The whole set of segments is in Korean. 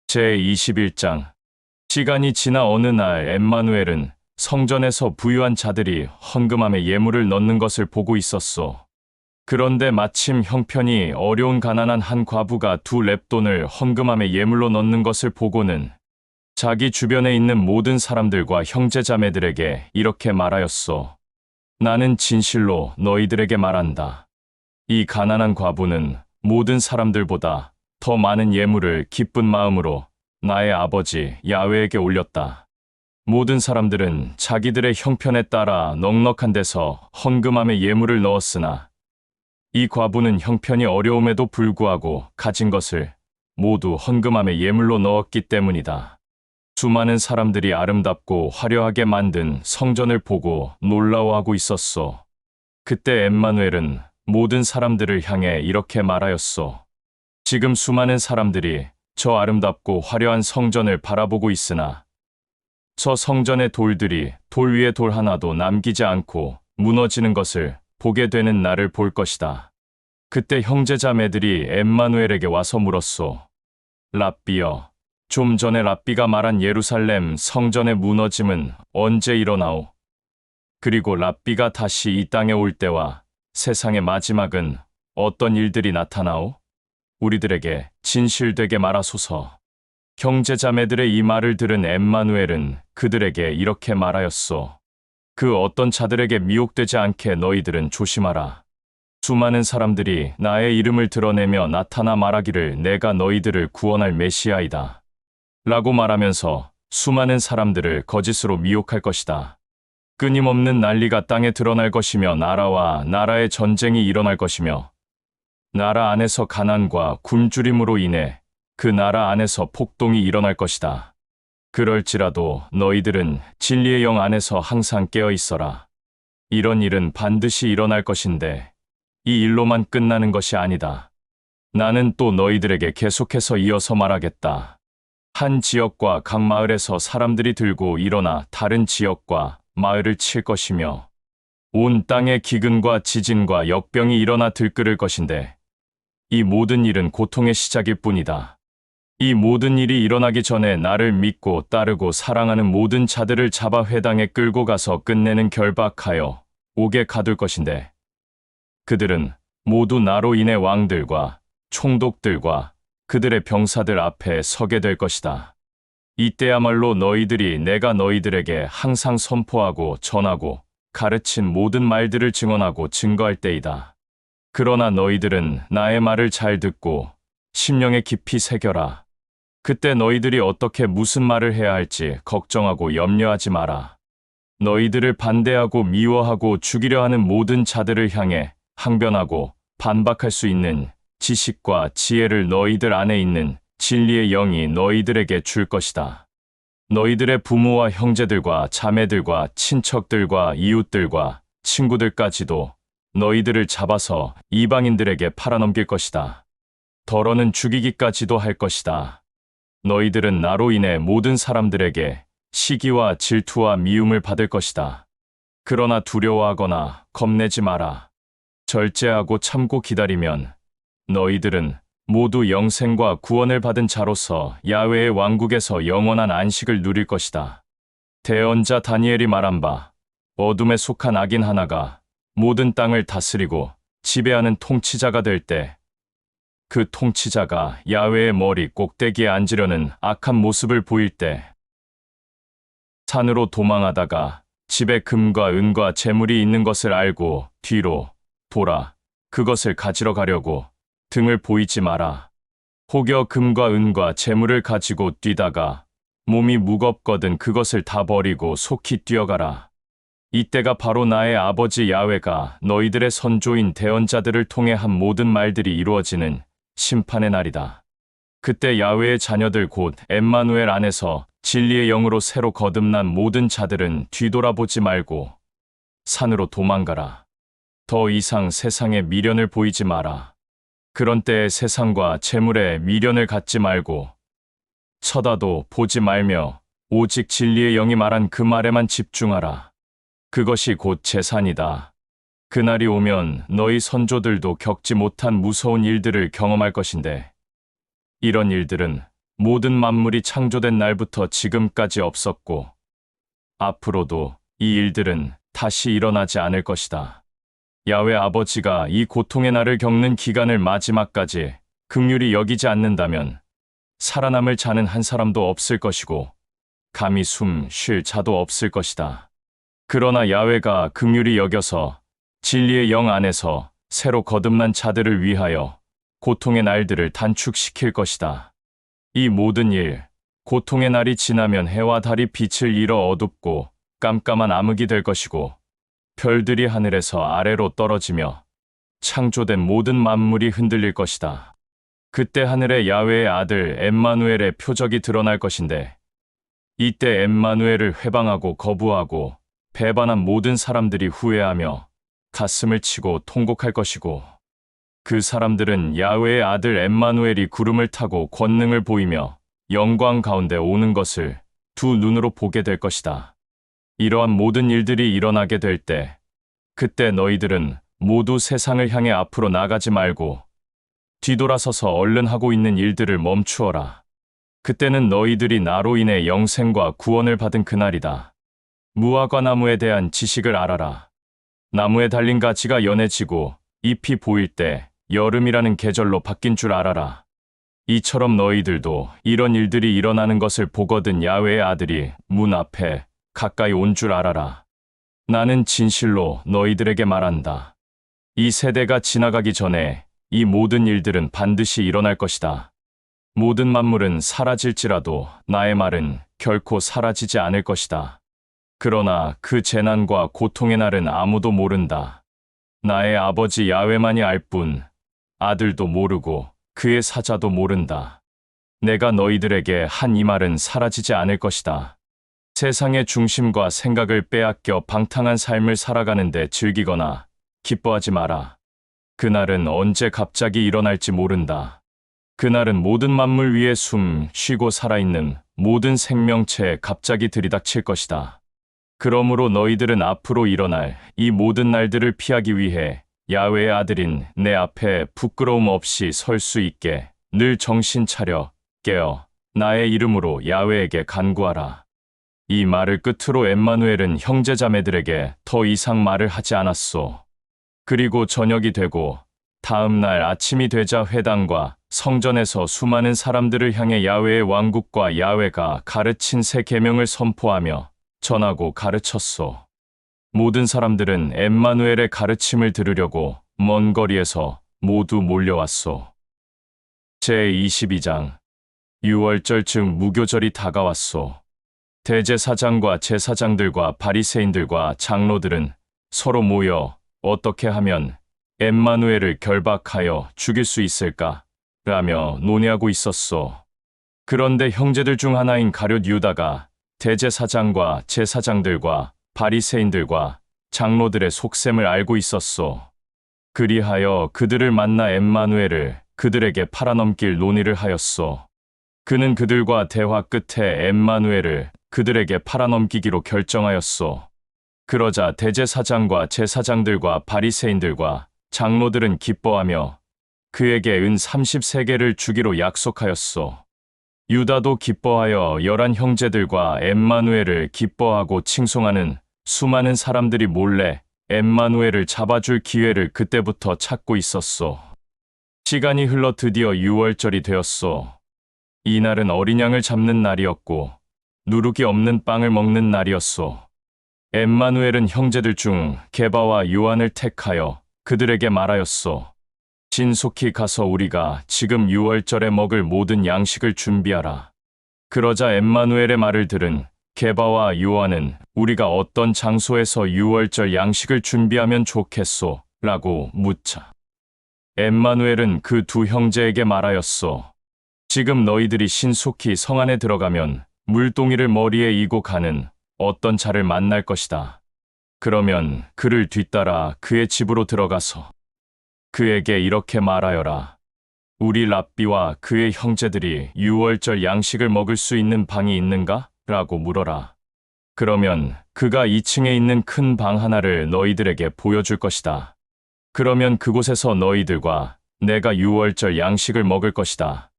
제21장. 시간이 지나 어느 날 엠마누엘은 성전에서 부유한 자들이 헌금함에 예물을 넣는 것을 보고 있었소. 그런데 마침 형편이 어려운 가난한 한 과부가 2렙돈을 헌금함에 예물로 넣는 것을 보고는 자기 주변에 있는 모든 사람들과 형제자매들에게 이렇게 말하였소. 나는 진실로 너희들에게 말한다. 이 가난한 과부는 모든 사람들보다 더 많은 예물을 기쁜 마음으로 나의 아버지 야훼에게 올렸다. 모든 사람들은 자기들의 형편에 따라 넉넉한 데서 헌금함에 예물을 넣었으나 이 과부는 형편이 어려움에도 불구하고 가진 것을 모두 헌금함에 예물로 넣었기 때문이다. 수많은 사람들이 아름답고 화려하게 만든 성전을 보고 놀라워하고 있었소. 그때 엠마누엘은 모든 사람들을 향해 이렇게 말하였소. 지금 수많은 사람들이 저 아름답고 화려한 성전을 바라보고 있으나 저 성전의 돌들이 돌 위에 돌 하나도 남기지 않고 무너지는 것을 보게 되는 날을 볼 것이다. 그때 형제자매들이 엠마누엘에게 와서 물었소. 랍비여, 좀 전에 랍비가 말한 예루살렘 성전의 무너짐은 언제 일어나오? 그리고 랍비가 다시 이 땅에 올 때와 세상의 마지막은 어떤 일들이 나타나오? 우리들에게 진실되게 말하소서. 형제자매들의 이 말을 들은 엠마누엘은 그들에게 이렇게 말하였소. 그 어떤 자들에게 미혹되지 않게 너희들은 조심하라. 수많은 사람들이 나의 이름을 드러내며 나타나 말하기를 내가 너희들을 구원할 메시아이다. 라고 말하면서 수많은 사람들을 거짓으로 미혹할 것이다. 끊임없는 난리가 땅에 드러날 것이며 나라와 나라의 전쟁이 일어날 것이며 나라 안에서 가난과 굶주림으로 인해 그 나라 안에서 폭동이 일어날 것이다. 그럴지라도 너희들은 진리의 영 안에서 항상 깨어 있어라. 이런 일은 반드시 일어날 것인데 이 일로만 끝나는 것이 아니다. 나는 또 너희들에게 계속해서 이어서 말하겠다. 한 지역과 각 마을에서 사람들이 들고 일어나 다른 지역과 마을을 칠 것이며 온 땅에 기근과 지진과 역병이 일어나 들끓을 것인데 이 모든 일은 고통의 시작일 뿐이다. 이 모든 일이 일어나기 전에 나를 믿고 따르고 사랑하는 모든 자들을 잡아 회당에 끌고 가서 끝내는 결박하여 옥에 가둘 것인데 그들은 모두 나로 인해 왕들과 총독들과 그들의 병사들 앞에 서게 될 것이다. 이때야말로 너희들이 내가 너희들에게 항상 선포하고 전하고 가르친 모든 말들을 증언하고 증거할 때이다. 그러나 너희들은 나의 말을 잘 듣고 심령에 깊이 새겨라. 그때 너희들이 어떻게 무슨 말을 해야 할지 걱정하고 염려하지 마라. 너희들을 반대하고 미워하고 죽이려 하는 모든 자들을 향해 항변하고 반박할 수 있는 지식과 지혜를 너희들 안에 있는 진리의 영이 너희들에게 줄 것이다. 너희들의 부모와 형제들과 자매들과 친척들과 이웃들과 친구들까지도 너희들을 잡아서 이방인들에게 팔아넘길 것이다. 더러는 죽이기까지도 할 것이다. 너희들은 나로 인해 모든 사람들에게 시기와 질투와 미움을 받을 것이다. 그러나 두려워하거나 겁내지 마라. 절제하고 참고 기다리면 너희들은 모두 영생과 구원을 받은 자로서 야훼의 왕국에서 영원한 안식을 누릴 것이다. 대언자 다니엘이 말한 바 어둠에 속한 악인 하나가 모든 땅을 다스리고 지배하는 통치자가 될 때 그 통치자가 야훼의 머리 꼭대기에 앉으려는 악한 모습을 보일 때 산으로 도망하다가 집에 금과 은과 재물이 있는 것을 알고 뒤로 돌아 그것을 가지러 가려고 등을 보이지 마라. 혹여 금과 은과 재물을 가지고 뛰다가 몸이 무겁거든 그것을 다 버리고 속히 뛰어가라. 이때가 바로 나의 아버지 야훼가 너희들의 선조인 대언자들을 통해 한 모든 말들이 이루어지는 심판의 날이다. 그때 야훼의 자녀들 곧 엠마누엘 안에서 진리의 영으로 새로 거듭난 모든 자들은 뒤돌아보지 말고 산으로 도망가라. 더 이상 세상에 미련을 보이지 마라. 그런 때에 세상과 재물에 미련을 갖지 말고 쳐다도 보지 말며 오직 진리의 영이 말한 그 말에만 집중하라. 그것이 곧 재산이다. 그날이 오면 너희 선조들도 겪지 못한 무서운 일들을 경험할 것인데 이런 일들은 모든 만물이 창조된 날부터 지금까지 없었고, 앞으로도 이 일들은 다시 일어나지 않을 것이다. 야훼 아버지가 이 고통의 날을 겪는 기간을 마지막까지 긍휼히 여기지 않는다면 살아남을 자는 한 사람도 없을 것이고 감히 숨 쉴 자도 없을 것이다. 그러나 야훼가 긍휼히 여겨서 진리의 영 안에서 새로 거듭난 자들을 위하여 고통의 날들을 단축시킬 것이다. 이 모든 일, 고통의 날이 지나면 해와 달이 빛을 잃어 어둡고 깜깜한 암흑이 될 것이고 별들이 하늘에서 아래로 떨어지며 창조된 모든 만물이 흔들릴 것이다. 그때 하늘에 야훼의 아들 엠마누엘의 표적이 드러날 것인데 이때 엠마누엘을 회방하고 거부하고 배반한 모든 사람들이 후회하며 가슴을 치고 통곡할 것이고 그 사람들은 야훼의 아들 엠마누엘이 구름을 타고 권능을 보이며 영광 가운데 오는 것을 두 눈으로 보게 될 것이다. 이러한 모든 일들이 일어나게 될 때, 그때 너희들은 모두 세상을 향해 앞으로 나가지 말고 뒤돌아서서 얼른 하고 있는 일들을 멈추어라. 그때는 너희들이 나로 인해 영생과 구원을 받은 그날이다. 무화과 나무에 대한 지식을 알아라. 나무에 달린 가지가 연해지고 잎이 보일 때 여름이라는 계절로 바뀐 줄 알아라. 이처럼 너희들도 이런 일들이 일어나는 것을 보거든 야훼의 아들이 문 앞에 가까이 온 줄 알아라. 나는 진실로 너희들에게 말한다. 이 세대가 지나가기 전에 이 모든 일들은 반드시 일어날 것이다. 모든 만물은 사라질지라도 나의 말은 결코 사라지지 않을 것이다. 그러나 그 재난과 고통의 날은 아무도 모른다. 나의 아버지 야훼만이 알 뿐 아들도 모르고 그의 사자도 모른다. 내가 너희들에게 한 이 말은 사라지지 않을 것이다. 세상의 중심과 생각을 빼앗겨 방탕한 삶을 살아가는데 즐기거나 기뻐하지 마라. 그날은 언제 갑자기 일어날지 모른다. 그날은 모든 만물 위에 숨 쉬고 살아있는 모든 생명체에 갑자기 들이닥칠 것이다. 그러므로 너희들은 앞으로 일어날 이 모든 날들을 피하기 위해 야훼의 아들인 내 앞에 부끄러움 없이 설 수 있게 늘 정신 차려 깨어 나의 이름으로 야훼에게 간구하라. 이 말을 끝으로 엠마누엘은 형제자매들에게 더 이상 말을 하지 않았소. 그리고 저녁이 되고 다음 날 아침이 되자 회당과 성전에서 수많은 사람들을 향해 야훼의 왕국과 야훼가 가르친 새 계명을 선포하며 전하고 가르쳤소. 모든 사람들은 엠마누엘의 가르침을 들으려고 먼 거리에서 모두 몰려왔소. 제22장 유월절 즉 무교절이 다가왔소. 대제사장과 제사장들과 바리새인들과 장로들은 서로 모여 어떻게 하면 엠마누엘을 결박하여 죽일 수 있을까? 라며 논의하고 있었소. 그런데 형제들 중 하나인 가룟 유다가 대제사장과 제사장들과 바리새인들과 장로들의 속셈을 알고 있었소. 그리하여 그들을 만나 엠마누엘을 그들에게 팔아넘길 논의를 하였소. 그는 그들과 대화 끝에 엠마누엘을 그들에게 팔아넘기기로 결정하였소. 그러자 대제사장과 제사장들과 바리새인들과 장로들은 기뻐하며 그에게 은 33개를 주기로 약속하였소. 유다도 기뻐하여 11 형제들과 엠마누엘을 기뻐하고 칭송하는 수많은 사람들이 몰래 엠마누엘을 잡아줄 기회를 그때부터 찾고 있었소. 시간이 흘러 드디어 유월절이 되었소. 이날은 어린 양을 잡는 날이었고 누룩이 없는 빵을 먹는 날이었소. 엠마누엘은 형제들 중 게바와 요한을 택하여 그들에게 말하였소. 신속히 가서 우리가 지금 유월절에 먹을 모든 양식을 준비하라. 그러자 엠마누엘의 말을 들은 게바와 요한은 우리가 어떤 장소에서 유월절 양식을 준비하면 좋겠소? 라고 묻자. 엠마누엘은 그 두 형제에게 말하였소. 지금 너희들이 신속히 성 안에 들어가면 물동이를 머리에 이고 가는 어떤 자를 만날 것이다. 그러면 그를 뒤따라 그의 집으로 들어가서 그에게 이렇게 말하여라. 우리 랍비와 그의 형제들이 유월절 양식을 먹을 수 있는 방이 있는가? 라고 물어라. 그러면 그가 2층에 있는 큰 방 하나를 너희들에게 보여줄 것이다. 그러면 그곳에서 너희들과 내가 유월절 양식을 먹을 것이다.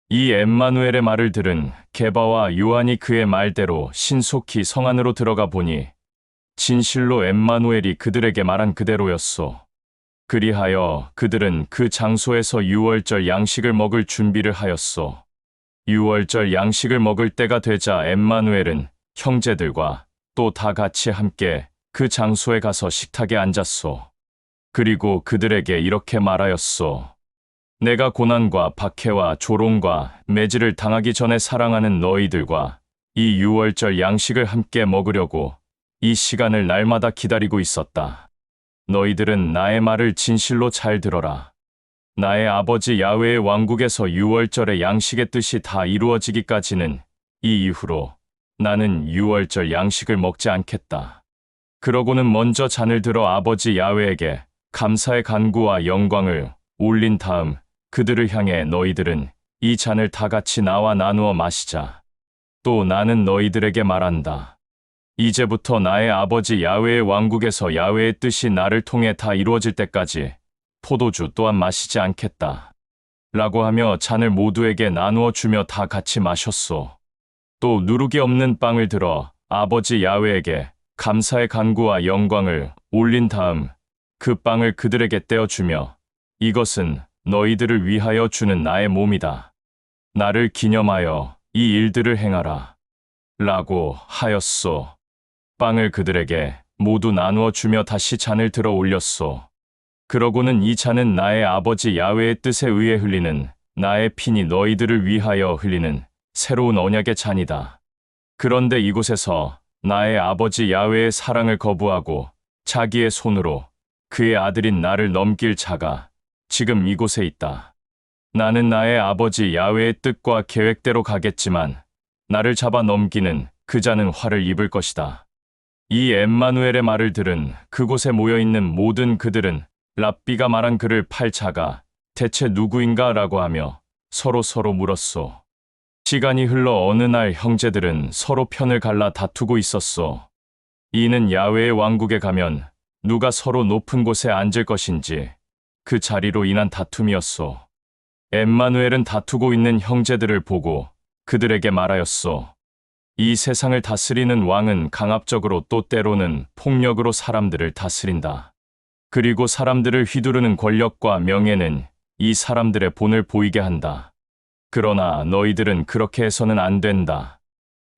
이 엠마누엘의 말을 들은 게바와 요한이 그의 말대로 신속히 성 안으로 들어가 보니 진실로 엠마누엘이 그들에게 말한 그대로였소. 그리하여 그들은 그 장소에서 유월절 양식을 먹을 준비를 하였소. 유월절 양식을 먹을 때가 되자 엠마누엘은 형제들과 또 다 같이 함께 그 장소에 가서 식탁에 앉았소. 그리고 그들에게 이렇게 말하였소. 내가 고난과 박해와 조롱과 매질을 당하기 전에 사랑하는 너희들과 이 유월절 양식을 함께 먹으려고 이 시간을 날마다 기다리고 있었다. 너희들은 나의 말을 진실로 잘 들어라. 나의 아버지 야훼의 왕국에서 유월절의 양식의 뜻이 다 이루어지기까지는 이 이후로 나는 유월절 양식을 먹지 않겠다. 그러고는 먼저 잔을 들어 아버지 야훼에게 감사의 간구와 영광을 올린 다음 그들을 향해 너희들은 이 잔을 다 같이 나와 나누어 마시자. 또 나는 너희들에게 말한다. 이제부터 나의 아버지 야훼의 왕국에서 야훼의 뜻이 나를 통해 다 이루어질 때까지 포도주 또한 마시지 않겠다. 라고 하며 잔을 모두에게 나누어 주며 다 같이 마셨소. 또 누룩이 없는 빵을 들어 아버지 야훼에게 감사의 간구와 영광을 올린 다음 그 빵을 그들에게 떼어주며 이것은 너희들을 위하여 주는 나의 몸이다. 나를 기념하여 이 일들을 행하라. 라고 하였소. 빵을 그들에게 모두 나누어 주며 다시 잔을 들어 올렸소. 그러고는 이 잔은 나의 아버지 야훼의 뜻에 의해 흘리는 나의 피니 너희들을 위하여 흘리는 새로운 언약의 잔이다. 그런데 이곳에서 나의 아버지 야훼의 사랑을 거부하고 자기의 손으로 그의 아들인 나를 넘길 자가 지금 이곳에 있다. 나는 나의 아버지 야훼의 뜻과 계획대로 가겠지만 나를 잡아 넘기는 그 자는 화를 입을 것이다. 이 엠마누엘의 말을 들은 그곳에 모여있는 모든 그들은 랍비가 말한 그를 팔 자가 대체 누구인가 라고 하며 서로 물었소. 시간이 흘러 어느 날 형제들은 서로 편을 갈라 다투고 있었소. 이는 야훼의 왕국에 가면 누가 서로 높은 곳에 앉을 것인지 그 자리로 인한 다툼이었소. 엠마누엘은 다투고 있는 형제들을 보고 그들에게 말하였소. 이 세상을 다스리는 왕은 강압적으로 또 때로는 폭력으로 사람들을 다스린다. 그리고 사람들을 휘두르는 권력과 명예는 이 사람들의 본을 보이게 한다. 그러나 너희들은 그렇게 해서는 안 된다.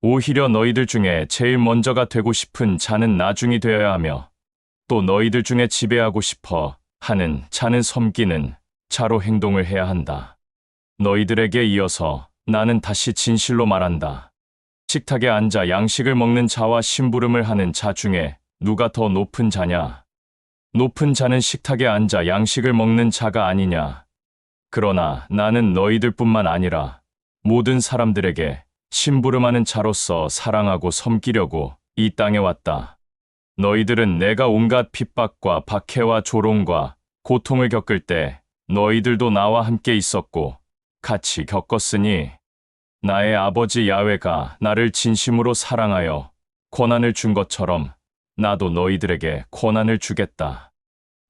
오히려 너희들 중에 제일 먼저가 되고 싶은 자는 나중이 되어야 하며 또 너희들 중에 지배하고 싶어 하는 자는 섬기는 자로 행동을 해야 한다. 너희들에게 이어서 나는 다시 진실로 말한다. 식탁에 앉아 양식을 먹는 자와 심부름을 하는 자 중에 누가 더 높은 자냐? 높은 자는 식탁에 앉아 양식을 먹는 자가 아니냐? 그러나 나는 너희들뿐만 아니라 모든 사람들에게 심부름하는 자로서 사랑하고 섬기려고 이 땅에 왔다. 너희들은 내가 온갖 핍박과 박해와 조롱과 고통을 겪을 때 너희들도 나와 함께 있었고 같이 겪었으니 나의 아버지 야훼가 나를 진심으로 사랑하여 권한을 준 것처럼 나도 너희들에게 권한을 주겠다.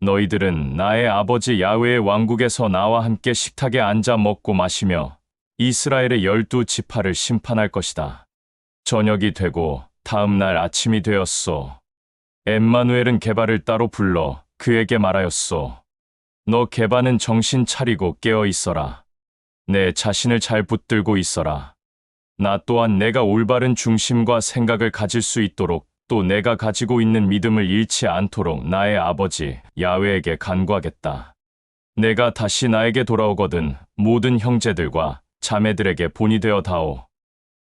너희들은 나의 아버지 야훼의 왕국에서 나와 함께 식탁에 앉아 먹고 마시며 이스라엘의 12지파를 심판할 것이다. 저녁이 되고 다음 날 아침이 되었소. 엠마누엘은 게바를 따로 불러 그에게 말하였소. 너 게바는 정신 차리고 깨어 있어라. 내 자신을 잘 붙들고 있어라. 나 또한 내가 올바른 중심과 생각을 가질 수 있도록 또 내가 가지고 있는 믿음을 잃지 않도록 나의 아버지 야훼에게 간구하겠다. 내가 다시 나에게 돌아오거든 모든 형제들과 자매들에게 본이 되어 다오.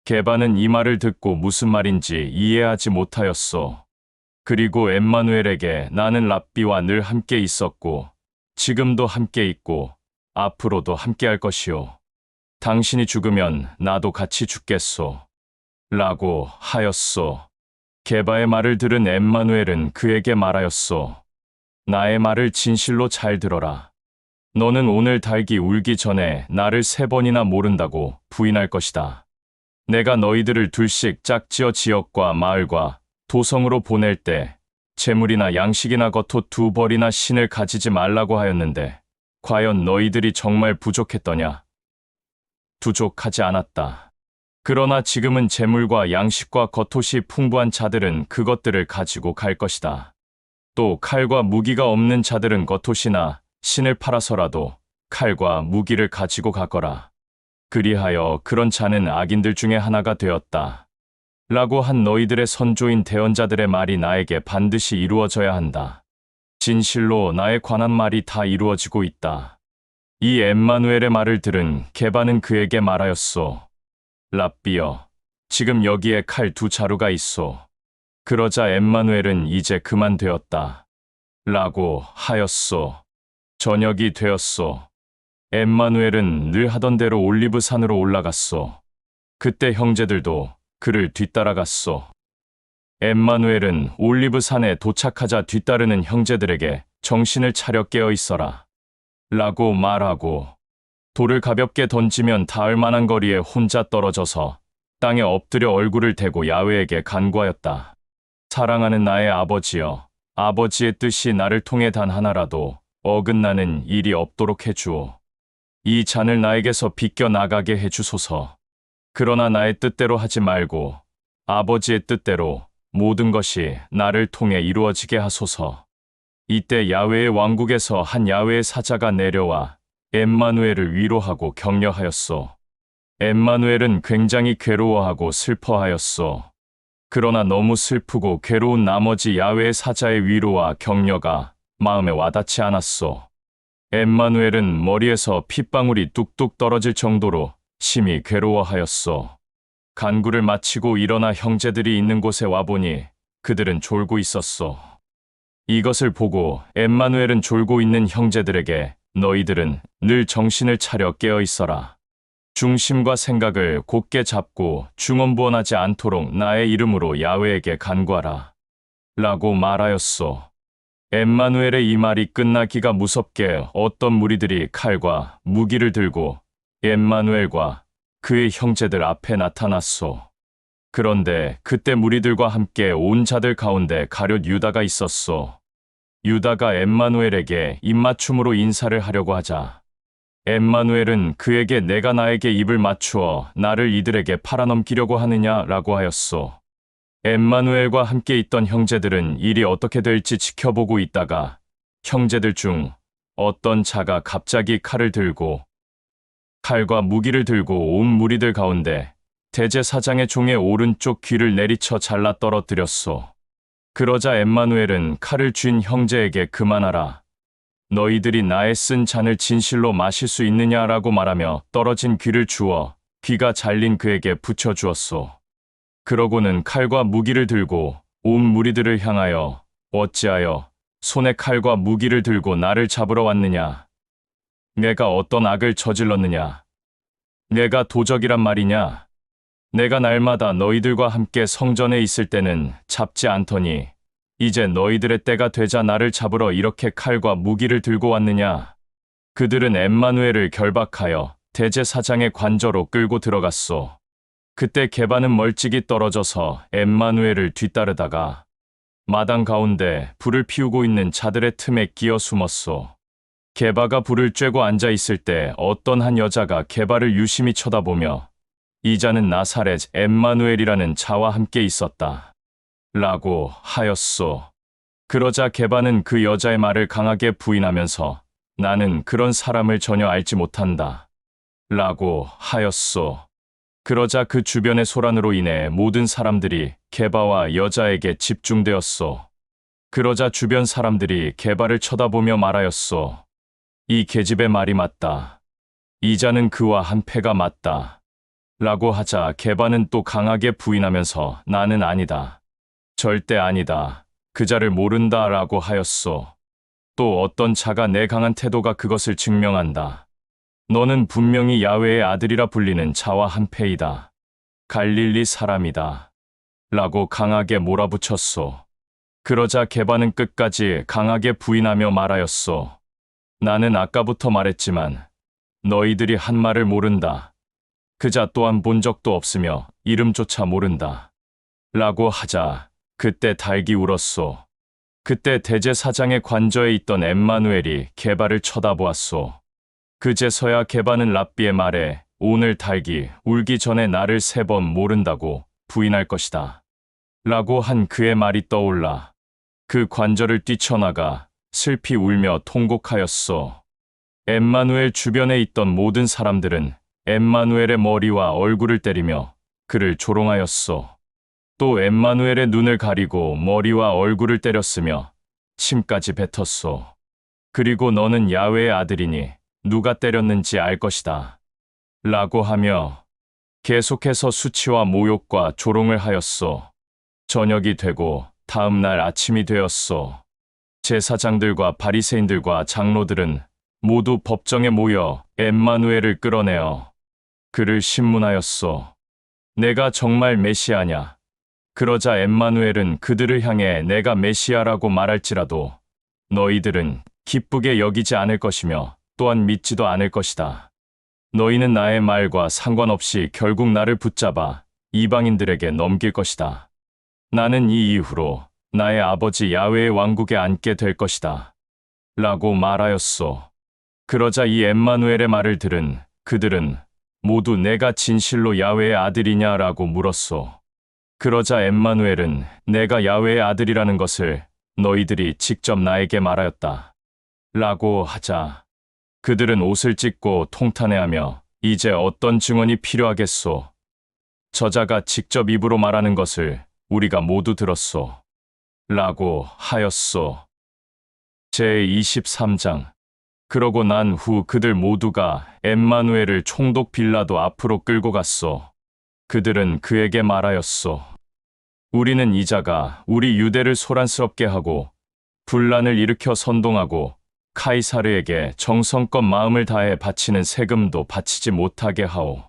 게바는 이 말을 듣고 무슨 말인지 이해하지 못하였소. 그리고 엠마누엘에게 나는 랍비와 늘 함께 있었고 지금도 함께 있고 앞으로도 함께 할 것이요. 당신이 죽으면 나도 같이 죽겠소. 라고 하였소. 게바의 말을 들은 엠마누엘은 그에게 말하였소. 나의 말을 진실로 잘 들어라. 너는 오늘 닭이 울기 전에 나를 3번이나 모른다고 부인할 것이다. 내가 너희들을 둘씩 짝지어 지역과 마을과 도성으로 보낼 때 재물이나 양식이나 겉옷 2벌이나 신을 가지지 말라고 하였는데 과연 너희들이 정말 부족했더냐? 부족하지 않았다. 그러나 지금은 재물과 양식과 겉옷이 풍부한 자들은 그것들을 가지고 갈 것이다. 또 칼과 무기가 없는 자들은 겉옷이나 신을 팔아서라도 칼과 무기를 가지고 가거라. 그리하여 그런 자는 악인들 중에 하나가 되었다. 라고 한 너희들의 선조인 대언자들의 말이 나에게 반드시 이루어져야 한다. 진실로 나에 관한 말이 다 이루어지고 있다. 이 엠마누엘의 말을 들은 게바는 그에게 말하였소. 랍비여, 지금 여기에 칼 2자루가 있소. 그러자 엠마누엘은 이제 그만되었다. 라고 하였소. 저녁이 되었소. 엠마누엘은 늘 하던 대로 올리브산으로 올라갔소. 그때 형제들도 그를 뒤따라갔소. 엠마누엘은 올리브산에 도착하자 뒤따르는 형제들에게 정신을 차려 깨어 있어라. 라고 말하고 돌을 가볍게 던지면 닿을 만한 거리에 혼자 떨어져서 땅에 엎드려 얼굴을 대고 야훼에게 간구하였다. 사랑하는 나의 아버지여, 아버지의 뜻이 나를 통해 단 하나라도 어긋나는 일이 없도록 해주오. 이 잔을 나에게서 비껴 나가게 해주소서. 그러나 나의 뜻대로 하지 말고 아버지의 뜻대로 모든 것이 나를 통해 이루어지게 하소서. 이때 야훼의 왕국에서 한 야훼의 사자가 내려와 엠마누엘을 위로하고 격려하였소. 엠마누엘은 굉장히 괴로워하고 슬퍼하였소. 그러나 너무 슬프고 괴로운 나머지 야훼의 사자의 위로와 격려가 마음에 와닿지 않았소. 엠마누엘은 머리에서 핏방울이 뚝뚝 떨어질 정도로 심히 괴로워하였소. 간구를 마치고 일어나 형제들이 있는 곳에 와보니 그들은 졸고 있었소. 이것을 보고 엠마누엘은 졸고 있는 형제들에게 너희들은 늘 정신을 차려 깨어 있어라. 중심과 생각을 곧게 잡고 중언부언하지 않도록 나의 이름으로 야훼에게 간구하라. 라고 말하였소. 엠마누엘의 이 말이 끝나기가 무섭게 어떤 무리들이 칼과 무기를 들고 엠마누엘과 그의 형제들 앞에 나타났소. 그런데 그때 무리들과 함께 온 자들 가운데 가룟 유다가 있었소. 유다가 엠마누엘에게 입맞춤으로 인사를 하려고 하자 엠마누엘은 그에게 내가 나에게 입을 맞추어 나를 이들에게 팔아넘기려고 하느냐라고 하였소. 엠마누엘과 함께 있던 형제들은 일이 어떻게 될지 지켜보고 있다가 형제들 중 어떤 자가 갑자기 칼을 들고 칼과 무기를 들고 온 무리들 가운데 대제사장의 종의 오른쪽 귀를 내리쳐 잘라 떨어뜨렸소. 그러자 엠마누엘은 칼을 쥔 형제에게 그만하라. 너희들이 나의 쓴 잔을 진실로 마실 수 있느냐라고 말하며 떨어진 귀를 주어 귀가 잘린 그에게 붙여주었소. 그러고는 칼과 무기를 들고 온 무리들을 향하여 어찌하여 손에 칼과 무기를 들고 나를 잡으러 왔느냐? 내가 어떤 악을 저질렀느냐? 내가 도적이란 말이냐? 내가 날마다 너희들과 함께 성전에 있을 때는 잡지 않더니 이제 너희들의 때가 되자 나를 잡으러 이렇게 칼과 무기를 들고 왔느냐? 그들은 엠마누엘을 결박하여 대제사장의 관저로 끌고 들어갔소. 그때 게바는 멀찍이 떨어져서 엠마누엘을 뒤따르다가 마당 가운데 불을 피우고 있는 자들의 틈에 끼어 숨었소. 게바가 불을 쬐고 앉아 있을 때 어떤 한 여자가 게바를 유심히 쳐다보며 이 자는 나사렛 엠마누엘이라는 자와 함께 있었다. 라고 하였소. 그러자 게바는 그 여자의 말을 강하게 부인하면서 나는 그런 사람을 전혀 알지 못한다. 라고 하였소. 그러자 그 주변의 소란으로 인해 모든 사람들이 게바와 여자에게 집중되었소. 그러자 주변 사람들이 게바를 쳐다보며 말하였소. 이 계집의 말이 맞다. 이 자는 그와 한 패가 맞다. 라고 하자 게바는 또 강하게 부인하면서 나는 아니다. 절대 아니다. 그 자를 모른다 라고 하였소. 또 어떤 자가 내 강한 태도가 그것을 증명한다. 너는 분명히 야훼의 아들이라 불리는 자와 한 패이다. 갈릴리 사람이다. 라고 강하게 몰아붙였소. 그러자 게바는 끝까지 강하게 부인하며 말하였소. 나는 아까부터 말했지만 너희들이 한 말을 모른다. 그자 또한 본 적도 없으며 이름조차 모른다. 라고 하자 그때 닭이 울었소. 그때 대제사장의 관저에 있던 엠마누엘이 게바를 쳐다보았소. 그제서야 게바는 랍비의 말에 오늘 닭이 울기 전에 나를 3번 모른다고 부인할 것이다. 라고 한 그의 말이 떠올라 그 관절을 뛰쳐나가 슬피 울며 통곡하였소. 엠마누엘 주변에 있던 모든 사람들은 엠마누엘의 머리와 얼굴을 때리며 그를 조롱하였소. 또 엠마누엘의 눈을 가리고 머리와 얼굴을 때렸으며 침까지 뱉었소. 그리고 너는 야훼의 아들이니 누가 때렸는지 알 것이다. 라고 하며 계속해서 수치와 모욕과 조롱을 하였소. 저녁이 되고 다음 날 아침이 되었소. 제사장들과 바리새인들과 장로들은 모두 법정에 모여 엠마누엘을 끌어내어 그를 신문하였소. 내가 정말 메시아냐? 그러자 엠마누엘은 그들을 향해 내가 메시아라고 말할지라도 너희들은 기쁘게 여기지 않을 것이며 또한 믿지도 않을 것이다. 너희는 나의 말과 상관없이 결국 나를 붙잡아 이방인들에게 넘길 것이다. 나는 이 이후로 나의 아버지 야훼의 왕국에 앉게 될 것이다. 라고 말하였소. 그러자 이 엠마누엘의 말을 들은 그들은 모두 내가 진실로 야훼의 아들이냐라고 물었소. 그러자 엠마누엘은 내가 야훼의 아들이라는 것을 너희들이 직접 나에게 말하였다. 라고 하자 그들은 옷을 찢고 통탄해하며 이제 어떤 증언이 필요하겠소. 저자가 직접 입으로 말하는 것을 우리가 모두 들었소. 라고 하였소. 제23장. 그러고 난 후 그들 모두가 엠마누엘을 총독 빌라도 앞으로 끌고 갔소. 그들은 그에게 말하였소. 우리는 이자가 우리 유대를 소란스럽게 하고 분란을 일으켜 선동하고 카이사르에게 정성껏 마음을 다해 바치는 세금도 바치지 못하게 하오.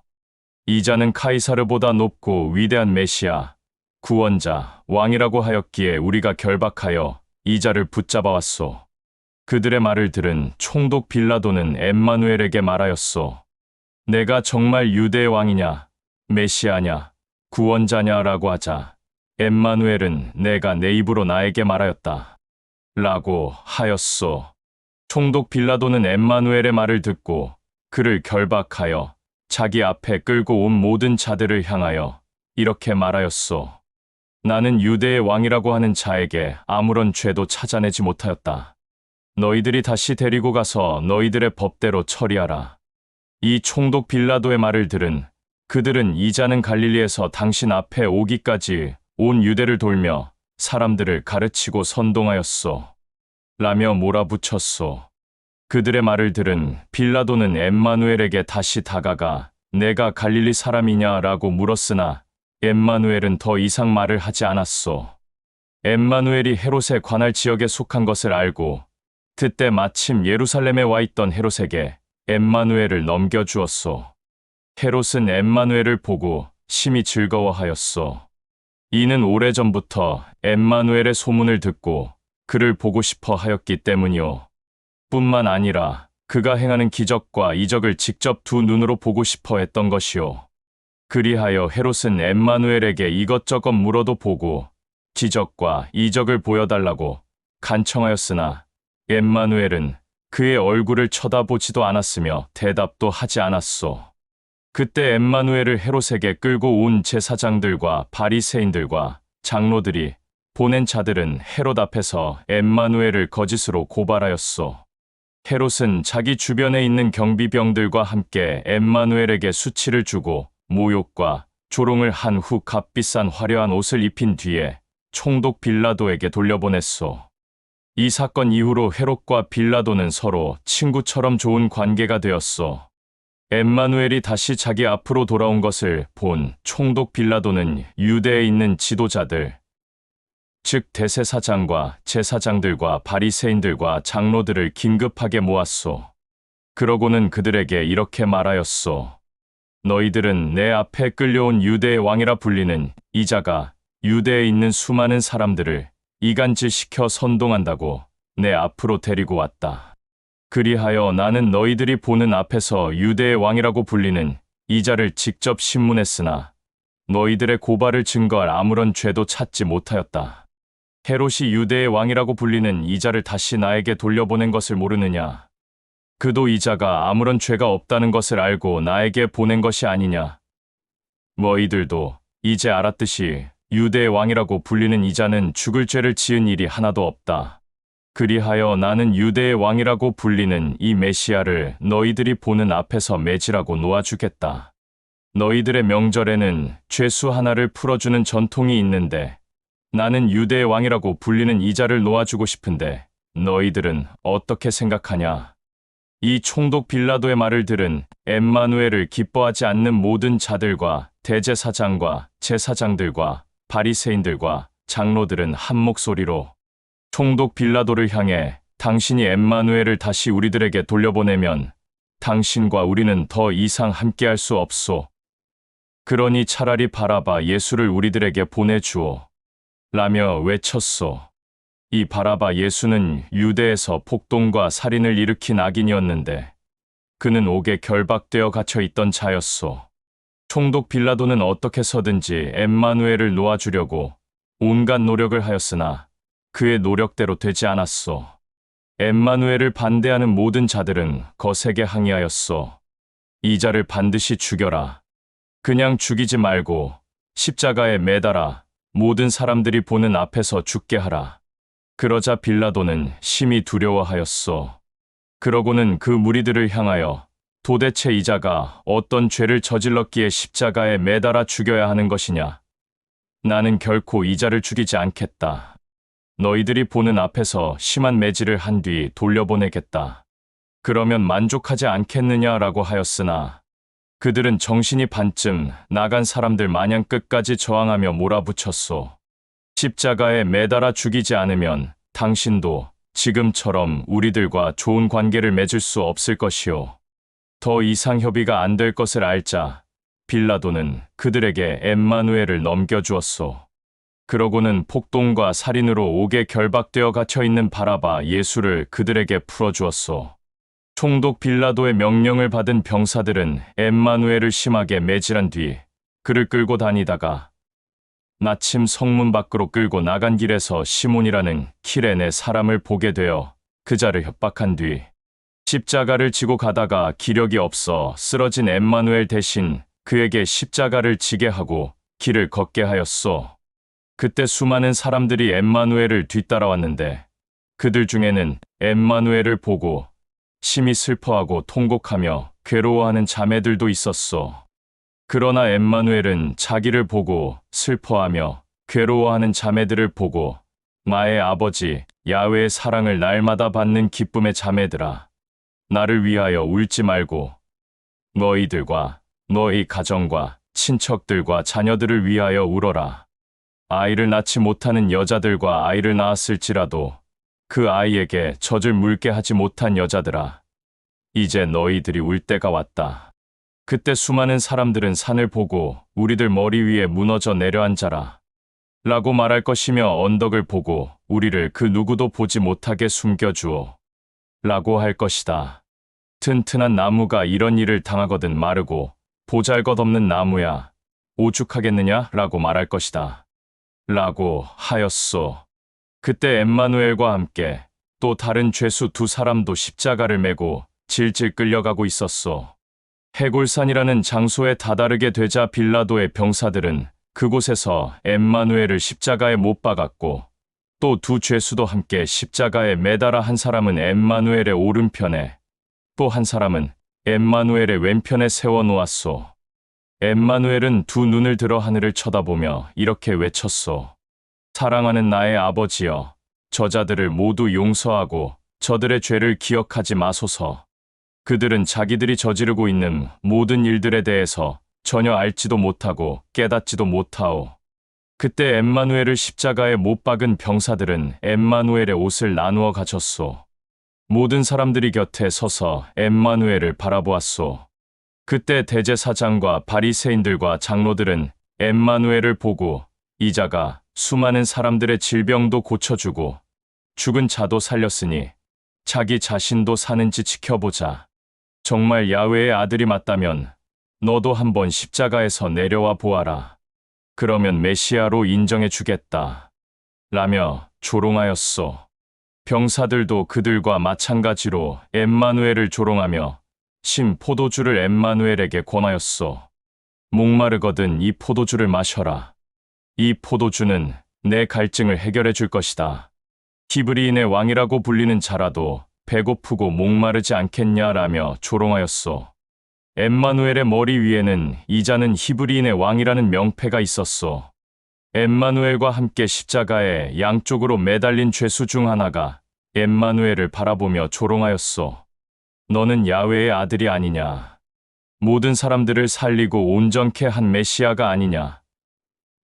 이자는 카이사르보다 높고 위대한 메시아, 구원자, 왕이라고 하였기에 우리가 결박하여 이자를 붙잡아왔소. 그들의 말을 들은 총독 빌라도는 엠마누엘에게 말하였소. 내가 정말 유대의 왕이냐, 메시아냐, 구원자냐라고 하자 엠마누엘은 내가 내 입으로 나에게 말하였다. 라고 하였소. 총독 빌라도는 엠마누엘의 말을 듣고 그를 결박하여 자기 앞에 끌고 온 모든 자들을 향하여 이렇게 말하였소. 나는 유대의 왕이라고 하는 자에게 아무런 죄도 찾아내지 못하였다. 너희들이 다시 데리고 가서 너희들의 법대로 처리하라. 이 총독 빌라도의 말을 들은 그들은 이자는 갈릴리에서 당신 앞에 오기까지 온 유대를 돌며 사람들을 가르치고 선동하였소. 라며 몰아붙였소. 그들의 말을 들은 빌라도는 엠마누엘에게 다시 다가가 내가 갈릴리 사람이냐라고 물었으나 엠마누엘은 더 이상 말을 하지 않았소. 엠마누엘이 헤롯의 관할 지역에 속한 것을 알고 그때 마침 예루살렘에 와 있던 헤롯에게 엠마누엘을 넘겨주었소. 헤롯은 엠마누엘을 보고 심히 즐거워하였소. 이는 오래전부터 엠마누엘의 소문을 듣고 그를 보고 싶어 하였기 때문이요. 뿐만 아니라 그가 행하는 기적과 이적을 직접 두 눈으로 보고 싶어 했던 것이요. 그리하여 헤롯은 엠마누엘에게 이것저것 물어도 보고 기적과 이적을 보여달라고 간청하였으나 엠마누엘은 그의 얼굴을 쳐다보지도 않았으며 대답도 하지 않았소. 그때 엠마누엘을 헤롯에게 끌고 온 제사장들과 바리새인들과 장로들이 보낸 자들은 헤롯 앞에서 엠마누엘을 거짓으로 고발하였소. 헤롯은 자기 주변에 있는 경비병들과 함께 엠마누엘에게 수치를 주고 모욕과 조롱을 한 후 값비싼 화려한 옷을 입힌 뒤에 총독 빌라도에게 돌려보냈소. 이 사건 이후로 헤롯과 빌라도는 서로 친구처럼 좋은 관계가 되었소. 엠마누엘이 다시 자기 앞으로 돌아온 것을 본 총독 빌라도는 유대에 있는 지도자들, 즉 대제사장과 제사장들과 바리새인들과 장로들을 긴급하게 모았소. 그러고는 그들에게 이렇게 말하였소. 너희들은 내 앞에 끌려온 유대의 왕이라 불리는 이자가 유대에 있는 수많은 사람들을 이간질시켜 선동한다고 내 앞으로 데리고 왔다. 그리하여 나는 너희들이 보는 앞에서 유대의 왕이라고 불리는 이자를 직접 신문했으나 너희들의 고발을 증거할 아무런 죄도 찾지 못하였다. 헤롯이 유대의 왕이라고 불리는 이자를 다시 나에게 돌려보낸 것을 모르느냐? 그도 이자가 아무런 죄가 없다는 것을 알고 나에게 보낸 것이 아니냐. 너희들도 이제 알았듯이 유대의 왕이라고 불리는 이자는 죽을 죄를 지은 일이 하나도 없다. 그리하여 나는 유대의 왕이라고 불리는 이 메시아를 너희들이 보는 앞에서 매질하고 놓아주겠다. 너희들의 명절에는 죄수 하나를 풀어주는 전통이 있는데 나는 유대의 왕이라고 불리는 이자를 놓아주고 싶은데 너희들은 어떻게 생각하냐? 이 총독 빌라도의 말을 들은 엠마누엘을 기뻐하지 않는 모든 자들과 대제사장과 제사장들과 바리새인들과 장로들은 한 목소리로 총독 빌라도를 향해 당신이 엠마누엘을 다시 우리들에게 돌려보내면 당신과 우리는 더 이상 함께할 수 없소. 그러니 차라리 바라바 예수를 우리들에게 보내주오. 라며 외쳤소. 이 바라바 예수는 유대에서 폭동과 살인을 일으킨 악인이었는데 그는 옥에 결박되어 갇혀 있던 자였소. 총독 빌라도는 어떻게 해서든지 엠마누엘을 놓아주려고 온갖 노력을 하였으나 그의 노력대로 되지 않았소. 엠마누엘을 반대하는 모든 자들은 거세게 항의하였소. 이자를 반드시 죽여라. 그냥 죽이지 말고 십자가에 매달아 모든 사람들이 보는 앞에서 죽게 하라. 그러자 빌라도는 심히 두려워하였소. 그러고는 그 무리들을 향하여 도대체 이자가 어떤 죄를 저질렀기에 십자가에 매달아 죽여야 하는 것이냐? 나는 결코 이자를 죽이지 않겠다. 너희들이 보는 앞에서 심한 매질을 한 뒤 돌려보내겠다. 그러면 만족하지 않겠느냐라고 하였으나 그들은 정신이 반쯤 나간 사람들 마냥 끝까지 저항하며 몰아붙였소. 십자가에 매달아 죽이지 않으면 당신도 지금처럼 우리들과 좋은 관계를 맺을 수 없을 것이오. 더 이상 협의가 안 될 것을 알자 빌라도는 그들에게 엠마누엘을 넘겨주었소. 그러고는 폭동과 살인으로 옥에 결박되어 갇혀있는 바라바 예수를 그들에게 풀어주었소. 총독 빌라도의 명령을 받은 병사들은 엠마누엘을 심하게 매질한 뒤 그를 끌고 다니다가 마침 성문 밖으로 끌고 나간 길에서 시몬이라는 키레네 사람을 보게 되어 그자를 협박한 뒤 십자가를 지고 가다가 기력이 없어 쓰러진 엠마누엘 대신 그에게 십자가를 지게 하고 길을 걷게 하였소. 그때 수많은 사람들이 엠마누엘을 뒤따라왔는데 그들 중에는 엠마누엘을 보고 심히 슬퍼하고 통곡하며 괴로워하는 자매들도 있었소. 그러나 엠마누엘은 자기를 보고 슬퍼하며 괴로워하는 자매들을 보고 나의 아버지 야훼의 사랑을 날마다 받는 기쁨의 자매들아, 나를 위하여 울지 말고 너희들과 너희 가정과 친척들과 자녀들을 위하여 울어라. 아이를 낳지 못하는 여자들과 아이를 낳았을지라도 그 아이에게 젖을 물게 하지 못한 여자들아, 이제 너희들이 울 때가 왔다. 그때 수많은 사람들은 산을 보고 우리들 머리 위에 무너져 내려앉아라 라고 말할 것이며 언덕을 보고 우리를 그 누구도 보지 못하게 숨겨주오 라고 할 것이다. 튼튼한 나무가 이런 일을 당하거든 마르고 보잘것없는 나무야 오죽하겠느냐 라고 말할 것이다 라고 하였소. 그때 엠마누엘과 함께 또 다른 죄수 두 사람도 십자가를 메고 질질 끌려가고 있었소. 해골산이라는 장소에 다다르게 되자 빌라도의 병사들은 그곳에서 엠마누엘을 십자가에 못 박았고 또 두 죄수도 함께 십자가에 매달아 한 사람은 엠마누엘의 오른편에 또 한 사람은 엠마누엘의 왼편에 세워놓았소. 엠마누엘은 두 눈을 들어 하늘을 쳐다보며 이렇게 외쳤소. 사랑하는 나의 아버지여, 저자들을 모두 용서하고 저들의 죄를 기억하지 마소서. 그들은 자기들이 저지르고 있는 모든 일들에 대해서 전혀 알지도 못하고 깨닫지도 못하오. 그때 엠마누엘을 십자가에 못 박은 병사들은 엠마누엘의 옷을 나누어 가졌소. 모든 사람들이 곁에 서서 엠마누엘을 바라보았소. 그때 대제사장과 바리새인들과 장로들은 엠마누엘을 보고 이자가 수많은 사람들의 질병도 고쳐주고 죽은 자도 살렸으니 자기 자신도 사는지 지켜보자. 정말 야훼의 아들이 맞다면 너도 한번 십자가에서 내려와 보아라. 그러면 메시아로 인정해 주겠다. 라며 조롱하였소. 병사들도 그들과 마찬가지로 엠마누엘을 조롱하며 신 포도주를 엠마누엘에게 권하였소. 목마르거든 이 포도주를 마셔라. 이 포도주는 내 갈증을 해결해 줄 것이다. 히브리인의 왕이라고 불리는 자라도 배고프고 목마르지 않겠냐라며 조롱하였소. 엠마누엘의 머리 위에는 이자는 히브리인의 왕이라는 명패가 있었소. 엠마누엘과 함께 십자가에 양쪽으로 매달린 죄수 중 하나가 엠마누엘을 바라보며 조롱하였소. 너는 야훼의 아들이 아니냐. 모든 사람들을 살리고 온전케 한 메시아가 아니냐.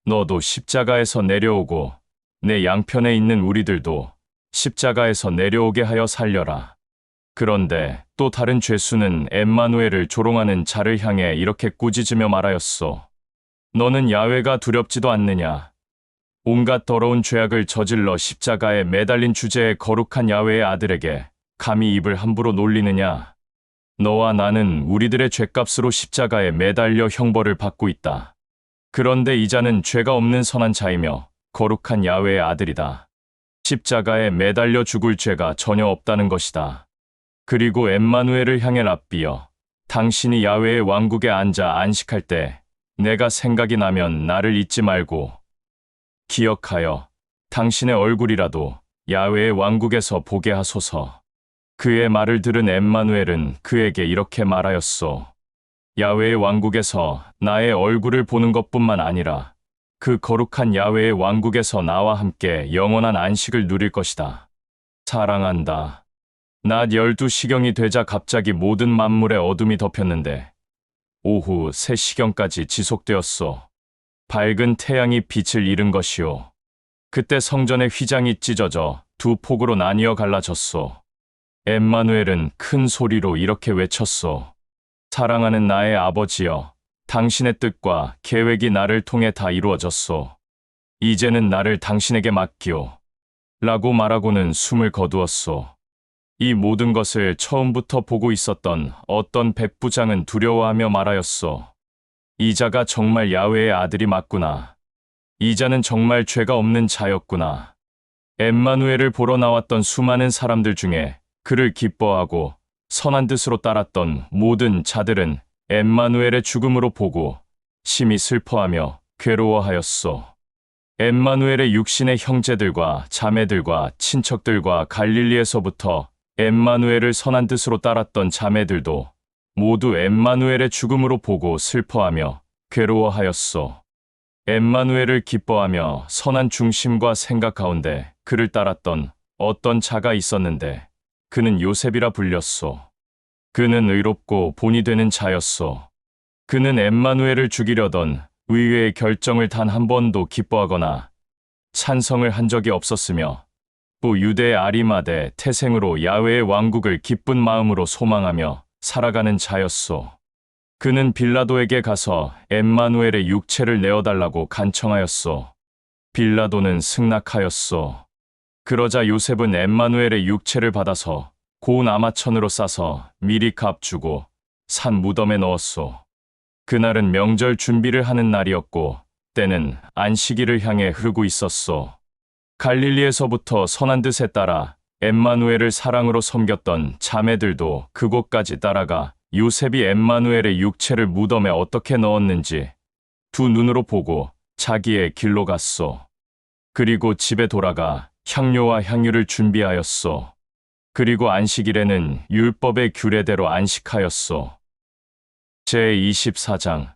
너도 십자가에서 내려오고 내 양편에 있는 우리들도 십자가에서 내려오게 하여 살려라. 그런데 또 다른 죄수는 엠마누엘을 조롱하는 자를 향해 이렇게 꾸짖으며 말하였소. 너는 야훼가 두렵지도 않느냐. 온갖 더러운 죄악을 저질러 십자가에 매달린 주제의 거룩한 야훼의 아들에게 감히 입을 함부로 놀리느냐. 너와 나는 우리들의 죄값으로 십자가에 매달려 형벌을 받고 있다. 그런데 이자는 죄가 없는 선한 자이며 거룩한 야훼의 아들이다. 십자가에 매달려 죽을 죄가 전혀 없다는 것이다. 그리고 엠마누엘을 향해 랍비여, 당신이 야훼의 왕국에 앉아 안식할 때 내가 생각이 나면 나를 잊지 말고 기억하여 당신의 얼굴이라도 야훼의 왕국에서 보게 하소서. 그의 말을 들은 엠마누엘은 그에게 이렇게 말하였소. 야훼의 왕국에서 나의 얼굴을 보는 것뿐만 아니라 그 거룩한 야훼의 왕국에서 나와 함께 영원한 안식을 누릴 것이다. 사랑한다. 낮 12시경이 되자 갑자기 모든 만물에 어둠이 덮였는데 오후 3시경까지 지속되었소. 밝은 태양이 빛을 잃은 것이오. 그때 성전의 휘장이 찢어져 두 폭으로 나뉘어 갈라졌소. 엠마누엘은 큰 소리로 이렇게 외쳤소. 사랑하는 나의 아버지여, 당신의 뜻과 계획이 나를 통해 다 이루어졌소. 이제는 나를 당신에게 맡기오. 라고 말하고는 숨을 거두었소. 이 모든 것을 처음부터 보고 있었던 어떤 백부장은 두려워하며 말하였소. 이자가 정말 야훼의 아들이 맞구나. 이자는 정말 죄가 없는 자였구나. 엠마누엘을 보러 나왔던 수많은 사람들 중에 그를 기뻐하고 선한 뜻으로 따랐던 모든 자들은 엠마누엘의 죽음으로 보고 심히 슬퍼하며 괴로워하였소. 엠마누엘의 육신의 형제들과 자매들과 친척들과 갈릴리에서부터 엠마누엘을 선한 뜻으로 따랐던 자매들도 모두 엠마누엘의 죽음으로 보고 슬퍼하며 괴로워하였소. 엠마누엘을 기뻐하며 선한 중심과 생각 가운데 그를 따랐던 어떤 자가 있었는데 그는 요셉이라 불렸소. 그는 의롭고 본이 되는 자였소. 그는 엠마누엘을 죽이려던 의회의 결정을 단 한 번도 기뻐하거나 찬성을 한 적이 없었으며 또 유대의 아리마대 태생으로 야훼의 왕국을 기쁜 마음으로 소망하며 살아가는 자였소. 그는 빌라도에게 가서 엠마누엘의 육체를 내어달라고 간청하였소. 빌라도는 승낙하였소. 그러자 요셉은 엠마누엘의 육체를 받아서 고운 아마천으로 싸서 미리 값주고 산 무덤에 넣었소. 그날은 명절 준비를 하는 날이었고 때는 안식일을 향해 흐르고 있었소. 갈릴리에서부터 선한 뜻에 따라 엠마누엘을 사랑으로 섬겼던 자매들도 그곳까지 따라가 요셉이 엠마누엘의 육체를 무덤에 어떻게 넣었는지 두 눈으로 보고 자기의 길로 갔소. 그리고 집에 돌아가 향료와 향유를 준비하였소. 그리고 안식일에는 율법의 규례대로 안식하였소. 제24장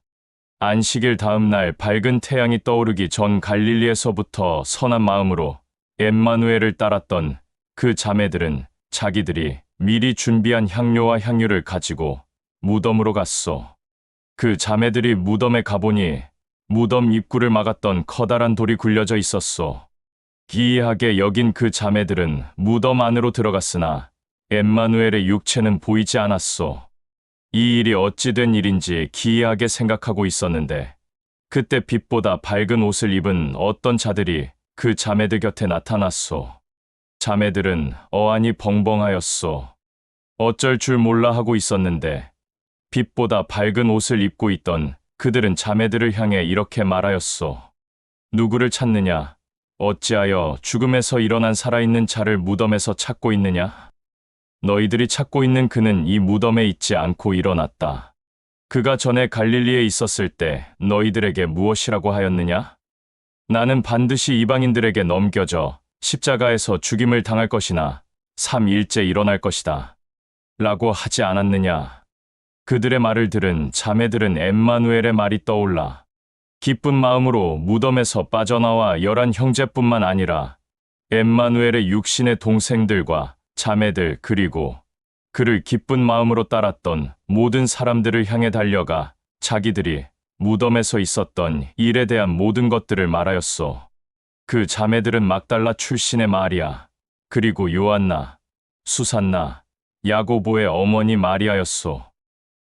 안식일 다음 날 밝은 태양이 떠오르기 전 갈릴리에서부터 선한 마음으로 엠마누엘을 따랐던 그 자매들은 자기들이 미리 준비한 향료와 향유를 가지고 무덤으로 갔소. 그 자매들이 무덤에 가보니 무덤 입구를 막았던 커다란 돌이 굴려져 있었소. 기이하게 여긴 그 자매들은 무덤 안으로 들어갔으나 엠마누엘의 육체는 보이지 않았소. 이 일이 어찌 된 일인지 기이하게 생각하고 있었는데 그때 빛보다 밝은 옷을 입은 어떤 자들이 그 자매들 곁에 나타났소. 자매들은 어안이 벙벙하였소. 어쩔 줄 몰라 하고 있었는데 빛보다 밝은 옷을 입고 있던 그들은 자매들을 향해 이렇게 말하였소. 누구를 찾느냐? 어찌하여 죽음에서 일어난 살아있는 자를 무덤에서 찾고 있느냐? 너희들이 찾고 있는 그는 이 무덤에 있지 않고 일어났다. 그가 전에 갈릴리에 있었을 때 너희들에게 무엇이라고 하였느냐? 나는 반드시 이방인들에게 넘겨져 십자가에서 죽임을 당할 것이나 3일째 일어날 것이다. 라고 하지 않았느냐? 그들의 말을 들은 자매들은 엠마누엘의 말이 떠올라 기쁜 마음으로 무덤에서 빠져나와 11 형제뿐만 아니라 엠마누엘의 육신의 동생들과 자매들 그리고 그를 기쁜 마음으로 따랐던 모든 사람들을 향해 달려가 자기들이 무덤에서 있었던 일에 대한 모든 것들을 말하였소. 그 자매들은 막달라 출신의 마리아, 그리고 요한나, 수산나, 야고보의 어머니 마리아였소.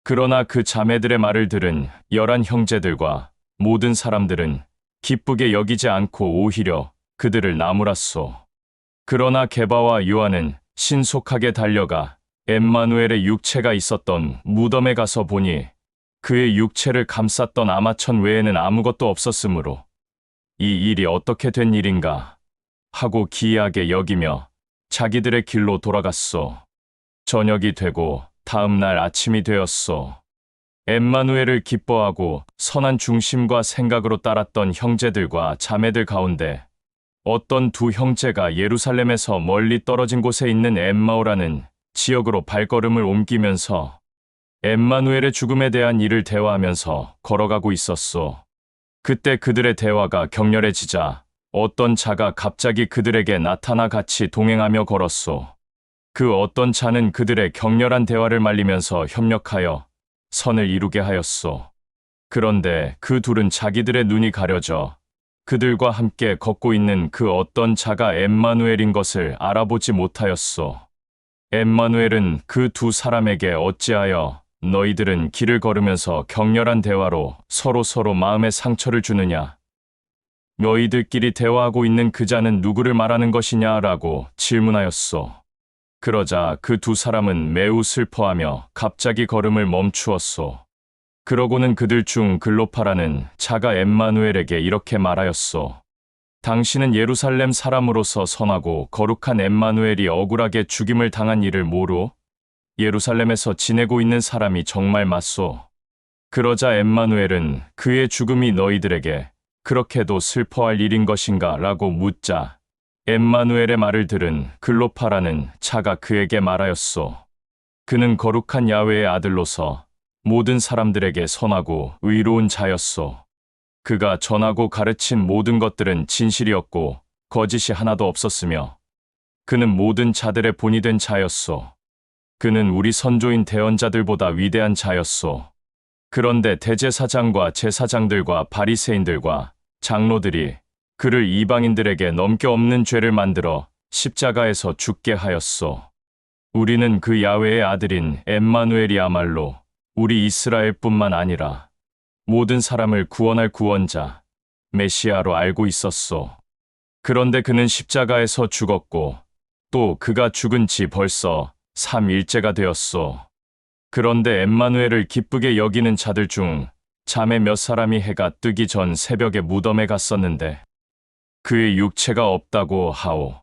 그러나 그 자매들의 말을 들은 11 형제들과 모든 사람들은 기쁘게 여기지 않고 오히려 그들을 나무랐소. 그러나 게바와 요한은 신속하게 달려가 엠마누엘의 육체가 있었던 무덤에 가서 보니 그의 육체를 감쌌던 아마천 외에는 아무것도 없었으므로 이 일이 어떻게 된 일인가 하고 기이하게 여기며 자기들의 길로 돌아갔소. 저녁이 되고 다음 날 아침이 되었소. 엠마누엘을 기뻐하고 선한 중심과 생각으로 따랐던 형제들과 자매들 가운데 어떤 두 형제가 예루살렘에서 멀리 떨어진 곳에 있는 엠마오라는 지역으로 발걸음을 옮기면서 엠마누엘의 죽음에 대한 일을 대화하면서 걸어가고 있었소. 그때 그들의 대화가 격렬해지자 어떤 자가 갑자기 그들에게 나타나 같이 동행하며 걸었소. 그 어떤 자는 그들의 격렬한 대화를 말리면서 협력하여 선을 이루게 하였소. 그런데 그 둘은 자기들의 눈이 가려져 그들과 함께 걷고 있는 그 어떤 자가 엠마누엘인 것을 알아보지 못하였소. 엠마누엘은 그 두 사람에게 어찌하여 너희들은 길을 걸으면서 격렬한 대화로 서로 마음에 상처를 주느냐? 너희들끼리 대화하고 있는 그 자는 누구를 말하는 것이냐라고 질문하였소. 그러자 그 두 사람은 매우 슬퍼하며 갑자기 걸음을 멈추었소. 그러고는 그들 중 글로파라는 자가 엠마누엘에게 이렇게 말하였소. 당신은 예루살렘 사람으로서 선하고 거룩한 엠마누엘이 억울하게 죽임을 당한 일을 모르? 예루살렘에서 지내고 있는 사람이 정말 맞소. 그러자 엠마누엘은 그의 죽음이 너희들에게 그렇게도 슬퍼할 일인 것인가? 라고 묻자 엠마누엘의 말을 들은 글로파라는 자가 그에게 말하였소. 그는 거룩한 야훼의 아들로서 모든 사람들에게 선하고 의로운 자였소. 그가 전하고 가르친 모든 것들은 진실이었고 거짓이 하나도 없었으며 그는 모든 자들의 본이 된 자였소. 그는 우리 선조인 대언자들보다 위대한 자였소. 그런데 대제사장과 제사장들과 바리새인들과 장로들이 그를 이방인들에게 넘겨 없는 죄를 만들어 십자가에서 죽게 하였소. 우리는 그 야훼의 아들인 엠마누엘이야말로 우리 이스라엘뿐만 아니라 모든 사람을 구원할 구원자, 메시아로 알고 있었소. 그런데 그는 십자가에서 죽었고 또 그가 죽은 지 벌써 3일째가 되었소. 그런데 엠마누엘을 기쁘게 여기는 자들 중 자매 몇 사람이 해가 뜨기 전 새벽에 무덤에 갔었는데 그의 육체가 없다고 하오.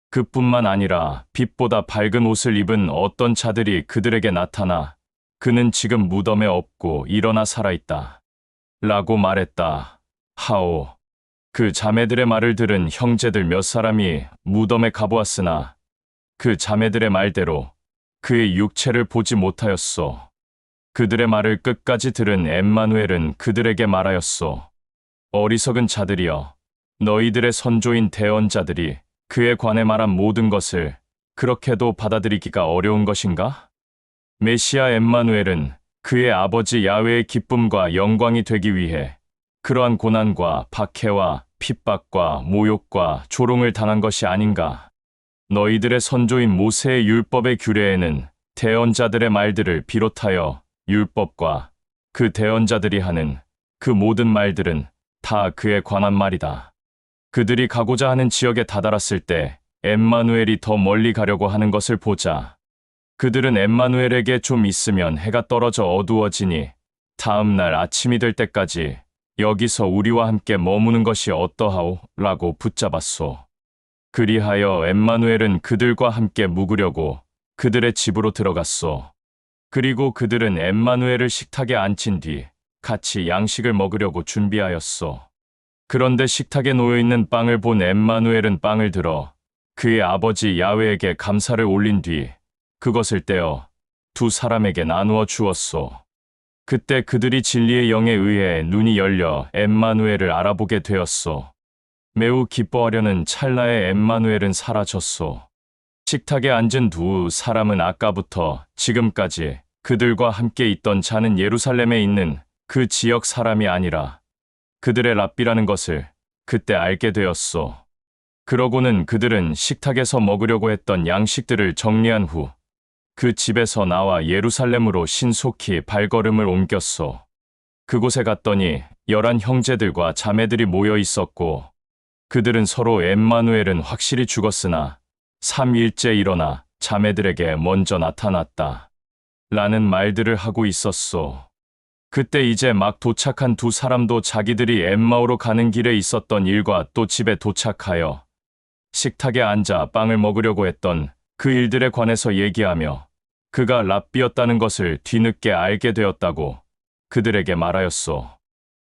그뿐만 아니라 빛보다 밝은 옷을 입은 어떤 자들이 그들에게 나타나 그는 지금 무덤에 없고 일어나 살아있다. 라고 말했다. 하오. 그 자매들의 말을 들은 형제들 몇 사람이 무덤에 가보았으나 그 자매들의 말대로 그의 육체를 보지 못하였소. 그들의 말을 끝까지 들은 엠마누엘은 그들에게 말하였소. 어리석은 자들이여, 너희들의 선조인 대언자들이 그에 관해 말한 모든 것을 그렇게도 받아들이기가 어려운 것인가? 메시아 엠마누엘은 그의 아버지 야훼의 기쁨과 영광이 되기 위해 그러한 고난과 박해와 핍박과 모욕과 조롱을 당한 것이 아닌가? 너희들의 선조인 모세의 율법의 규례에는 대언자들의 말들을 비롯하여 율법과 그 대언자들이 하는 그 모든 말들은 다 그에 관한 말이다. 그들이 가고자 하는 지역에 다다랐을 때 엠마누엘이 더 멀리 가려고 하는 것을 보자. 그들은 엠마누엘에게 좀 있으면 해가 떨어져 어두워지니 다음 날 아침이 될 때까지 여기서 우리와 함께 머무는 것이 어떠하오? 라고 붙잡았소. 그리하여 엠마누엘은 그들과 함께 묵으려고 그들의 집으로 들어갔소. 그리고 그들은 엠마누엘을 식탁에 앉힌 뒤 같이 양식을 먹으려고 준비하였소. 그런데 식탁에 놓여있는 빵을 본 엠마누엘은 빵을 들어 그의 아버지 야훼에게 감사를 올린 뒤 그것을 떼어 두 사람에게 나누어 주었소. 그때 그들이 진리의 영에 의해 눈이 열려 엠마누엘을 알아보게 되었소. 매우 기뻐하려는 찰나에 엠마누엘은 사라졌소. 식탁에 앉은 두 사람은 아까부터 지금까지 그들과 함께 있던 자는 예루살렘에 있는 그 지역 사람이 아니라 그들의 랍비라는 것을 그때 알게 되었소. 그러고는 그들은 식탁에서 먹으려고 했던 양식들을 정리한 후 그 집에서 나와 예루살렘으로 신속히 발걸음을 옮겼소. 그곳에 갔더니 11 형제들과 자매들이 모여 있었고 그들은 서로 엠마누엘은 확실히 죽었으나 3일째 일어나 자매들에게 먼저 나타났다 라는 말들을 하고 있었소. 그때 이제 막 도착한 두 사람도 자기들이 엠마오로 가는 길에 있었던 일과 또 집에 도착하여 식탁에 앉아 빵을 먹으려고 했던 그 일들에 관해서 얘기하며 그가 랍비였다는 것을 뒤늦게 알게 되었다고 그들에게 말하였소.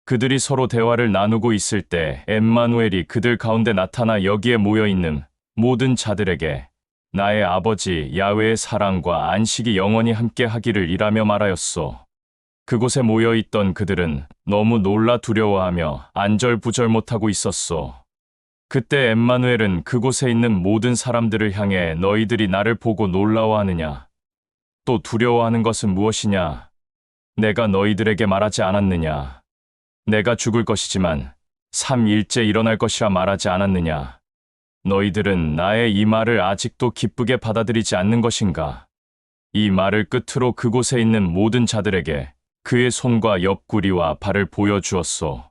그들이 서로 대화를 나누고 있을 때 엠마누엘이 그들 가운데 나타나 여기에 모여있는 모든 자들에게 나의 아버지 야훼의 사랑과 안식이 영원히 함께 하기를 이라며 말하였소. 그곳에 모여있던 그들은 너무 놀라 두려워하며 안절부절 못하고 있었소. 그때 엠마누엘은 그곳에 있는 모든 사람들을 향해 너희들이 나를 보고 놀라워하느냐? 또 두려워하는 것은 무엇이냐? 내가 너희들에게 말하지 않았느냐? 내가 죽을 것이지만 3일째 일어날 것이라 말하지 않았느냐? 너희들은 나의 이 말을 아직도 기쁘게 받아들이지 않는 것인가? 이 말을 끝으로 그곳에 있는 모든 자들에게 그의 손과 옆구리와 발을 보여주었소.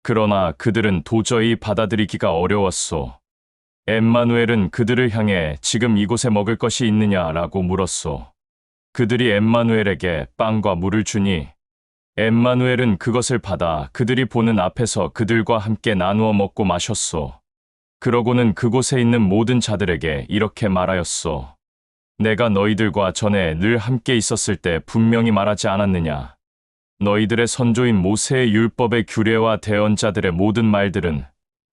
그러나 그들은 도저히 받아들이기가 어려웠소. 엠마누엘은 그들을 향해 지금 이곳에 먹을 것이 있느냐라고 물었소. 그들이 엠마누엘에게 빵과 물을 주니 엠마누엘은 그것을 받아 그들이 보는 앞에서 그들과 함께 나누어 먹고 마셨소. 그러고는 그곳에 있는 모든 자들에게 이렇게 말하였소. 내가 너희들과 전에 늘 함께 있었을 때 분명히 말하지 않았느냐? 너희들의 선조인 모세의 율법의 규례와 대언자들의 모든 말들은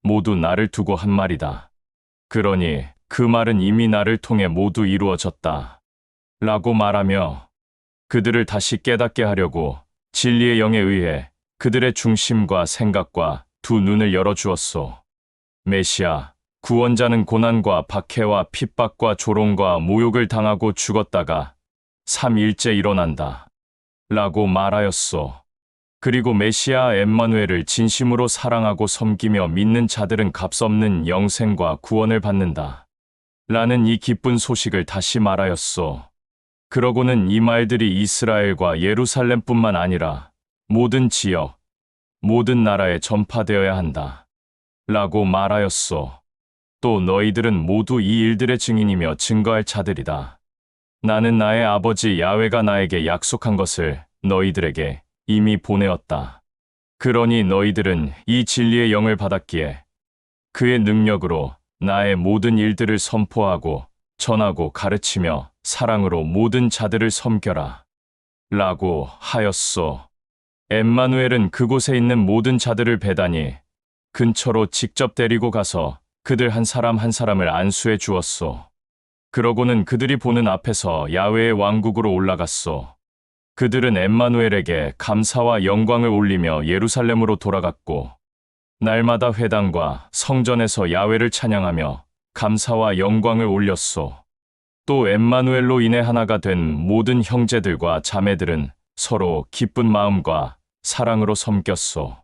모두 나를 두고 한 말이다. 그러니 그 말은 이미 나를 통해 모두 이루어졌다. 라고 말하며 그들을 다시 깨닫게 하려고 진리의 영에 의해 그들의 중심과 생각과 두 눈을 열어주었소. 메시아, 구원자는 고난과 박해와 핍박과 조롱과 모욕을 당하고 죽었다가 3일째 일어난다. 라고 말하였소. 그리고 메시아 엠마누엘을 진심으로 사랑하고 섬기며 믿는 자들은 값없는 영생과 구원을 받는다. 라는 이 기쁜 소식을 다시 말하였소. 그러고는 이 말들이 이스라엘과 예루살렘뿐만 아니라 모든 지역, 모든 나라에 전파되어야 한다. 라고 말하였소. 또 너희들은 모두 이 일들의 증인이며 증거할 자들이다. 나는 나의 아버지 야훼가 나에게 약속한 것을 너희들에게 이미 보내었다. 그러니 너희들은 이 진리의 영을 받았기에 그의 능력으로 나의 모든 일들을 선포하고 전하고 가르치며 사랑으로 모든 자들을 섬겨라. 라고 하였소. 엠마누엘은 그곳에 있는 모든 자들을 배단히 근처로 직접 데리고 가서 그들 한 사람 한 사람을 안수해 주었소. 그러고는 그들이 보는 앞에서 야훼의 왕국으로 올라갔소. 그들은 엠마누엘에게 감사와 영광을 올리며 예루살렘으로 돌아갔고 날마다 회당과 성전에서 야훼를 찬양하며 감사와 영광을 올렸소. 또 엠마누엘로 인해 하나가 된 모든 형제들과 자매들은 서로 기쁜 마음과 사랑으로 섬겼소.